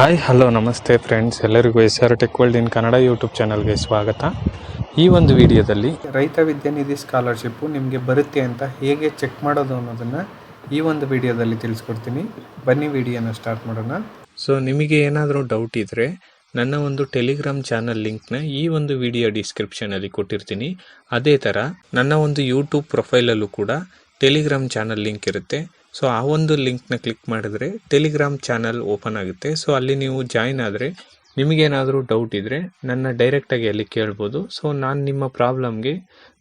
Hi hello ನಮಸ್ತೆ friends, ಎಲ್ಲರಿಗೂ SR tech world in Kannada YouTube ಚಾನಲ್ಗೆ ಸ್ವಾಗತ. ಈ ಒಂದು ವಿಡಿಯೋದಲ್ಲಿ ರೈತ ವಿದ್ಯಾನಿಧಿ ಸ್ಕಾಲರ್ಶಿಪ್ಪು ನಿಮಗೆ ಬರುತ್ತೆ ಅಂತ ಹೇಗೆ ಚೆಕ್ ಮಾಡೋದು ಅನ್ನೋದನ್ನು ಈ ಒಂದು ವಿಡಿಯೋದಲ್ಲಿ ತಿಳಿಸ್ಕೊಡ್ತೀನಿ. ಬನ್ನಿ ವಿಡಿಯೋನ ಸ್ಟಾರ್ಟ್ ಮಾಡೋಣ. ಸೊ ನಿಮಗೆ ಏನಾದರೂ ಡೌಟ್ ಇದ್ದರೆ ನನ್ನ ಒಂದು ಟೆಲಿಗ್ರಾಮ್ ಚಾನಲ್ ಲಿಂಕ್ನ ಈ ಒಂದು ವಿಡಿಯೋ ಡಿಸ್ಕ್ರಿಪ್ಷನಲ್ಲಿ ಕೊಟ್ಟಿರ್ತೀನಿ. ಅದೇ ಥರ ನನ್ನ ಒಂದು ಯೂಟ್ಯೂಬ್ ಪ್ರೊಫೈಲಲ್ಲೂ ಕೂಡ ಟೆಲಿಗ್ರಾಮ್ ಚಾನಲ್ ಲಿಂಕ್ ಇರುತ್ತೆ. ಸೊ ಆ ಒಂದು ಲಿಂಕ್ನ ಕ್ಲಿಕ್ ಮಾಡಿದ್ರೆ ಟೆಲಿಗ್ರಾಮ್ ಚಾನಲ್ ಓಪನ್ ಆಗುತ್ತೆ. ಸೊ ಅಲ್ಲಿ ನೀವು ಜಾಯಿನ್ ಆದರೆ ನಿಮಗೇನಾದರೂ ಡೌಟ್ ಇದ್ದರೆ ನನ್ನ ಡೈರೆಕ್ಟಾಗಿ ಅಲ್ಲಿ ಕೇಳ್ಬೋದು. ಸೊ ನಾನು ನಿಮ್ಮ ಪ್ರಾಬ್ಲಮ್ಗೆ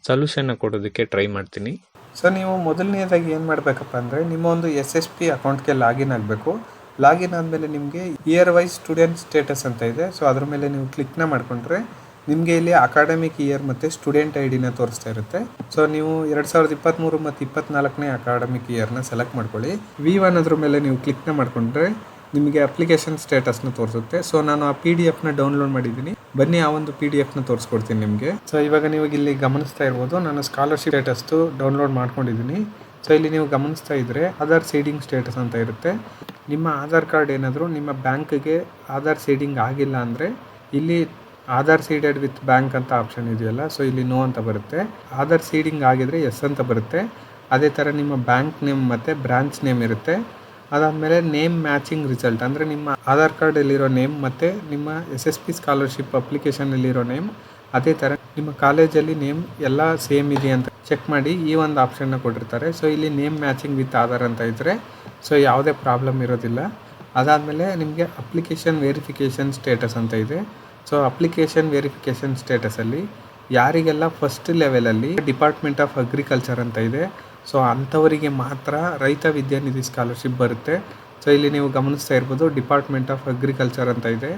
ಸೊಲ್ಯೂಷನ್ನ ಕೊಡೋದಕ್ಕೆ ಟ್ರೈ ಮಾಡ್ತೀನಿ. ಸೊ ನೀವು ಮೊದಲನೇದಾಗಿ ಏನು ಮಾಡಬೇಕಪ್ಪ ಅಂದರೆ ನಿಮ್ಮ ಒಂದು SSP ಅಕೌಂಟ್ಗೆ ಲಾಗಿನ್ ಆಗಬೇಕು. ಲಾಗಿನ್ ಆದಮೇಲೆ ನಿಮಗೆ ಇಯರ್ ವೈಸ್ ಸ್ಟೂಡೆಂಟ್ ಸ್ಟೇಟಸ್ ಅಂತ ಇದೆ. ಸೊ ಅದ್ರ ಮೇಲೆ ನೀವು ಕ್ಲಿಕ್ನ ಮಾಡಿಕೊಂಡ್ರೆ ನಿಮಗೆ ಇಲ್ಲಿ ಅಕಾಡೆಮಿಕ್ ಇಯರ್ ಮತ್ತು ಸ್ಟೂಡೆಂಟ್ ID ತೋರಿಸ್ತಾ ಇರುತ್ತೆ. ಸೊ ನೀವು 2023 ಮತ್ತು 24ನೇ ಅಕಾಡೆಮಿಕ್ ಇಯರ್ನ ಸೆಲೆಕ್ಟ್ ಮಾಡ್ಕೊಳ್ಳಿ. V1 ಅದ್ರ ಮೇಲೆ ನೀವು ಕ್ಲಿಕ್ನ ಮಾಡಿಕೊಂಡ್ರೆ ನಿಮಗೆ ಅಪ್ಲಿಕೇಶನ್ ಸ್ಟೇಟಸ್ನ ತೋರಿಸುತ್ತೆ. ಸೊ ನಾನು ಆ PDF ಡೌನ್ಲೋಡ್ ಮಾಡಿದ್ದೀನಿ. ಬನ್ನಿ ಆ ಒಂದು PDF ತೋರಿಸ್ಕೊಡ್ತೀನಿ ನಿಮಗೆ. ಸೊ ಇವಾಗ ನೀವು ಇಲ್ಲಿ ಗಮನಿಸ್ತಾ ಇರ್ಬೋದು, ನಾನು ಸ್ಕಾಲರ್ಶಿಪ್ ಸ್ಟೇಟಸ್ದು ಡೌನ್ಲೋಡ್ ಮಾಡ್ಕೊಂಡಿದ್ದೀನಿ. ಸೊ ಇಲ್ಲಿ ನೀವು ಗಮನಿಸ್ತಾ ಇದ್ದರೆ ಆಧಾರ್ ಸೀಡಿಂಗ್ ಸ್ಟೇಟಸ್ ಅಂತ ಇರುತ್ತೆ. ನಿಮ್ಮ ಆಧಾರ್ ಕಾರ್ಡ್ ಏನಾದರೂ ನಿಮ್ಮ ಬ್ಯಾಂಕ್ಗೆ ಆಧಾರ್ ಸೀಡಿಂಗ್ ಆಗಿಲ್ಲ ಅಂದರೆ ಇಲ್ಲಿ ಆಧಾರ್ ಸೀಡೆಡ್ ವಿತ್ ಬ್ಯಾಂಕ್ ಅಂತ ಆಪ್ಷನ್ ಇದೆಯಲ್ಲ, ಸೊ ಇಲ್ಲಿ ನೋ ಅಂತ ಬರುತ್ತೆ. ಆಧಾರ್ ಸೀಡಿಂಗ್ ಆಗಿದ್ರೆ ಎಸ್ ಅಂತ ಬರುತ್ತೆ. ಅದೇ ಥರ ನಿಮ್ಮ ಬ್ಯಾಂಕ್ ನೇಮ್ ಮತ್ತು ಬ್ರಾಂಚ್ ನೇಮ್ ಇರುತ್ತೆ. ಅದಾದಮೇಲೆ ನೇಮ್ ಮ್ಯಾಚಿಂಗ್ ರಿಸಲ್ಟ್ ಅಂದರೆ ನಿಮ್ಮ ಆಧಾರ್ ಕಾರ್ಡಲ್ಲಿರೋ ನೇಮ್ ಮತ್ತು ನಿಮ್ಮ SSP ಸ್ಕಾಲರ್ಶಿಪ್ ಅಪ್ಲಿಕೇಶನಲ್ಲಿರೋ ನೇಮ್, ಅದೇ ಥರ ನಿಮ್ಮ ಕಾಲೇಜಲ್ಲಿ ನೇಮ್ ಎಲ್ಲ ಸೇಮ್ ಇದೆ ಅಂತ ಚೆಕ್ ಮಾಡಿ ಈ ಒಂದು ಆಪ್ಷನ್ನ ಕೊಟ್ಟಿರ್ತಾರೆ. ಸೊ ಇಲ್ಲಿ ನೇಮ್ ಮ್ಯಾಚಿಂಗ್ ವಿತ್ ಆಧಾರ್ ಅಂತ ಇದ್ದರೆ ಸೊ ಯಾವುದೇ ಪ್ರಾಬ್ಲಮ್ ಇರೋದಿಲ್ಲ. ಅದಾದಮೇಲೆ ನಿಮಗೆ ಅಪ್ಲಿಕೇಶನ್ ವೆರಿಫಿಕೇಷನ್ ಸ್ಟೇಟಸ್ ಅಂತ ಇದೆ. ಸೊ ಅಪ್ಲಿಕೇಶನ್ ವೆರಿಫಿಕೇಷನ್ ಸ್ಟೇಟಸಲ್ಲಿ ಯಾರಿಗೆಲ್ಲ ಫಸ್ಟ್ ಲೆವೆಲಲ್ಲಿ ಡಿಪಾರ್ಟ್ಮೆಂಟ್ ಆಫ್ ಅಗ್ರಿಕಲ್ಚರ್ ಅಂತ ಇದೆ, ಸೊ ಅಂಥವರಿಗೆ ಮಾತ್ರ ರೈತ ವಿದ್ಯಾನಿಧಿ ಸ್ಕಾಲರ್ಶಿಪ್ ಬರುತ್ತೆ. ಸೊ ಇಲ್ಲಿ ನೀವು ಗಮನಿಸ್ತಾ ಇರ್ಬೋದು ಡಿಪಾರ್ಟ್ಮೆಂಟ್ ಆಫ್ ಅಗ್ರಿಕಲ್ಚರ್ ಅಂತ ಇದೆ.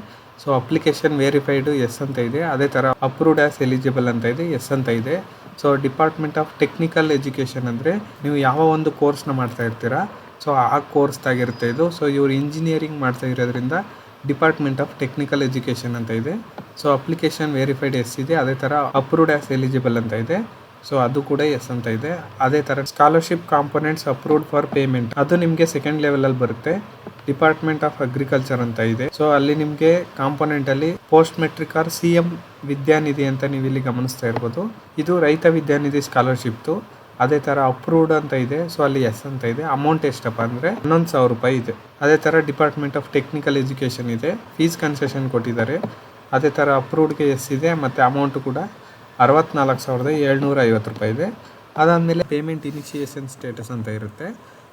ಸೊ ಅಪ್ಲಿಕೇಶನ್ ವೆರಿಫೈಡು ಎಸ್ ಅಂತ ಇದೆ. ಅದೇ ಥರ ಅಪ್ರೂವ್ಡ್ ಆ್ಯಸ್ ಎಲಿಜಿಬಲ್ ಅಂತ ಇದೆ, ಎಸ್ ಅಂತ ಇದೆ. So department of technical education ಅಂದರೆ ನೀವು ಯಾವ ಒಂದು ಕೋರ್ಸ್ನ ಮಾಡ್ತಾ ಇರ್ತೀರಾ ಸೊ ಆ ಕೋರ್ಸ್ದಾಗಿರುತ್ತೆ ಇದು. ಸೊ ಇವರು ಇಂಜಿನಿಯರಿಂಗ್ ಮಾಡ್ತಾ ಇರೋದ್ರಿಂದ ಡಿಪಾರ್ಟ್ಮೆಂಟ್ ಆಫ್ ಟೆಕ್ನಿಕಲ್ ಎಜುಕೇಷನ್ ಅಂತ ಇದೆ. ಸೊ ಅಪ್ಲಿಕೇಶನ್ ವೆರಿಫೈಡ್ ಎಸ್ ಇದೆ. ಅದೇ ಥರ ಅಪ್ರೂವ್ಡ್ ಆ್ಯಸ್ ಎಲಿಜಿಬಲ್ ಅಂತ ಇದೆ. ಸೊ ಅದು ಕೂಡ ಎಸ್ ಅಂತ ಇದೆ. ಅದೇ ಥರ scholarship components approved for payment ಅದು ನಿಮಗೆ ಸೆಕೆಂಡ್ ಲೆವೆಲಲ್ಲಿ ಬರುತ್ತೆ. ಡಿಪಾರ್ಟ್ಮೆಂಟ್ ಆಫ್ ಅಗ್ರಿಕಲ್ಚರ್ ಅಂತ ಇದೆ. ಸೊ ಅಲ್ಲಿ ನಿಮಗೆ ಕಾಂಪೊನೆಂಟಲ್ಲಿ ಪೋಸ್ಟ್ ಮೆಟ್ರಿಕ್ ಆರ್ CM ವಿದ್ಯಾನಿಧಿ ಅಂತ ನೀವು ಇಲ್ಲಿ ಗಮನಿಸ್ತಾ ಇರ್ಬೋದು. ಇದು ರೈತ ವಿದ್ಯಾನಿಧಿ ಸ್ಕಾಲರ್ಶಿಪ್ತು. ಅದೇ ಥರ ಅಪ್ರೂವ್ಡ್ ಅಂತ ಇದೆ. ಸೊ ಅಲ್ಲಿ ಎಸ್ ಅಂತ ಇದೆ. ಅಮೌಂಟ್ ಎಷ್ಟಪ್ಪ ಅಂದರೆ 11,000 ರೂಪಾಯಿ ಇದೆ. ಅದೇ ಥರ ಡಿಪಾರ್ಟ್ಮೆಂಟ್ ಆಫ್ ಟೆಕ್ನಿಕಲ್ ಎಜುಕೇಷನ್ ಇದೆ. ಫೀಸ್ ಕನ್ಸೆಷನ್ ಕೊಟ್ಟಿದ್ದಾರೆ. ಅದೇ ಥರ ಅಪ್ರೂವ್ಡ್ಗೆ ಎಸ್ ಇದೆ ಮತ್ತು ಅಮೌಂಟು ಕೂಡ 64,750 ರೂಪಾಯಿ ಇದೆ. ಅದಾದಮೇಲೆ ಪೇಮೆಂಟ್ ಇನಿಷಿಯೇಷನ್ ಸ್ಟೇಟಸ್ ಅಂತ ಇರುತ್ತೆ.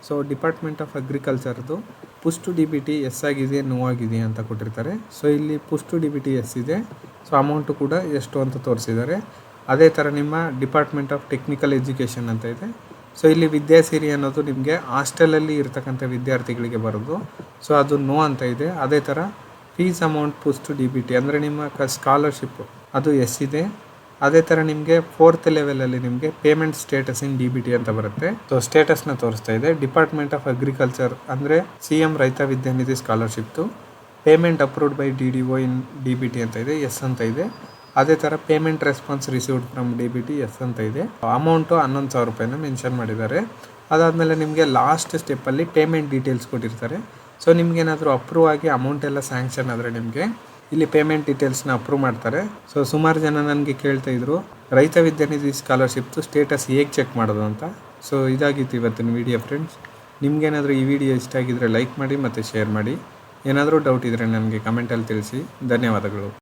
ಸೊ ಡಿಪಾರ್ಟ್ಮೆಂಟ್ ಆಫ್ ಅಗ್ರಿಕಲ್ಚರ್ದು ಪುಷ್ ಟು DBT ಎಸ್ ಆಗಿದೆ ನೋ ಆಗಿದೆ ಅಂತ ಕೊಟ್ಟಿರ್ತಾರೆ. ಸೊ ಇಲ್ಲಿ ಪುಷ್ ಟು DBT ಎಸ್ ಇದೆ. ಸೊ ಅಮೌಂಟು ಕೂಡ ಎಷ್ಟು ಅಂತ ತೋರಿಸಿದ್ದಾರೆ. ಅದೇ ಥರ ನಿಮ್ಮ ಡಿಪಾರ್ಟ್ಮೆಂಟ್ ಆಫ್ ಟೆಕ್ನಿಕಲ್ ಎಜುಕೇಷನ್ ಅಂತ ಇದೆ. ಸೊ ಇಲ್ಲಿ ವಿದ್ಯಾಸಿರಿ ಅನ್ನೋದು ನಿಮಗೆ ಹಾಸ್ಟೆಲಲ್ಲಿ ಇರ್ತಕ್ಕಂಥ ವಿದ್ಯಾರ್ಥಿಗಳಿಗೆ ಬರೋದು. ಸೊ ಅದು ನೋ ಅಂತ ಇದೆ. ಅದೇ ಥರ fees amount push to DBT ಅಂದರೆ ನಿಮ್ಮ ಸ್ಕಾಲರ್ಶಿಪ್ಪು ಅದು ಎಸ್ ಇದೆ. ಅದೇ ಥರ ನಿಮಗೆ 4th ಲೆವೆಲಲ್ಲಿ ನಿಮಗೆ ಪೇಮೆಂಟ್ ಸ್ಟೇಟಸ್ ಇನ್ DBT ಅಂತ ಬರುತ್ತೆ. ಸೊ ಸ್ಟೇಟಸ್ನ ತೋರಿಸ್ತಾ ಇದೆ. ಡಿಪಾರ್ಟ್ಮೆಂಟ್ ಆಫ್ ಅಗ್ರಿಕಲ್ಚರ್ ಅಂದರೆ CM ರೈತ ವಿದ್ಯಾನಿಧಿ ಸ್ಕಾಲರ್ಶಿಪ್ತು payment approved by DDO in DBT ಅಂತ ಇದೆ, ಎಸ್ ಅಂತ ಇದೆ. ಅದೇ ಥರ payment response received from DBT yes ಅಂತ ಇದೆ. ಅಮೌಂಟು 11,000 ರೂಪಾಯಿನ ಮೆನ್ಷನ್ ಮಾಡಿದ್ದಾರೆ. ಅದಾದಮೇಲೆ ನಿಮಗೆ ಲಾಸ್ಟ್ ಸ್ಟೆಪ್ಪಲ್ಲಿ ಪೇಮೆಂಟ್ ಡೀಟೇಲ್ಸ್ ಕೊಟ್ಟಿರ್ತಾರೆ. ಸೊ ನಿಮಗೇನಾದರೂ ಅಪ್ರೂವ್ ಆಗಿ ಅಮೌಂಟ್ ಎಲ್ಲ ಸ್ಯಾಂಕ್ಷನ್ ಆದರೆ ನಿಮಗೆ ಇಲ್ಲಿ ಪೇಮೆಂಟ್ ಡೀಟೇಲ್ಸ್ನ ಅಪ್ರೂವ್ ಮಾಡ್ತಾರೆ. ಸೊ ಸುಮಾರು ಜನ ನನಗೆ ಕೇಳ್ತಾ ಇದ್ರು ರೈತ ವಿದ್ಯಾನಿಧಿ ಸ್ಕಾಲರ್ಶಿಪ್ದು ಸ್ಟೇಟಸ್ ಹೇಗೆ ಚೆಕ್ ಮಾಡೋದು ಅಂತ. ಸೊ ಇದಾಗಿತ್ತು ಇವತ್ತಿನ ವಿಡಿಯೋ ಫ್ರೆಂಡ್ಸ್. ನಿಮಗೇನಾದರೂ ಈ ವಿಡಿಯೋ ಇಷ್ಟ ಆಗಿದ್ದರೆ ಲೈಕ್ ಮಾಡಿ ಮತ್ತು ಶೇರ್ ಮಾಡಿ. ಏನಾದರೂ ಡೌಟ್ ಇದ್ದರೆ ನನಗೆ ಕಮೆಂಟಲ್ಲಿ ತಿಳಿಸಿ. ಧನ್ಯವಾದಗಳು.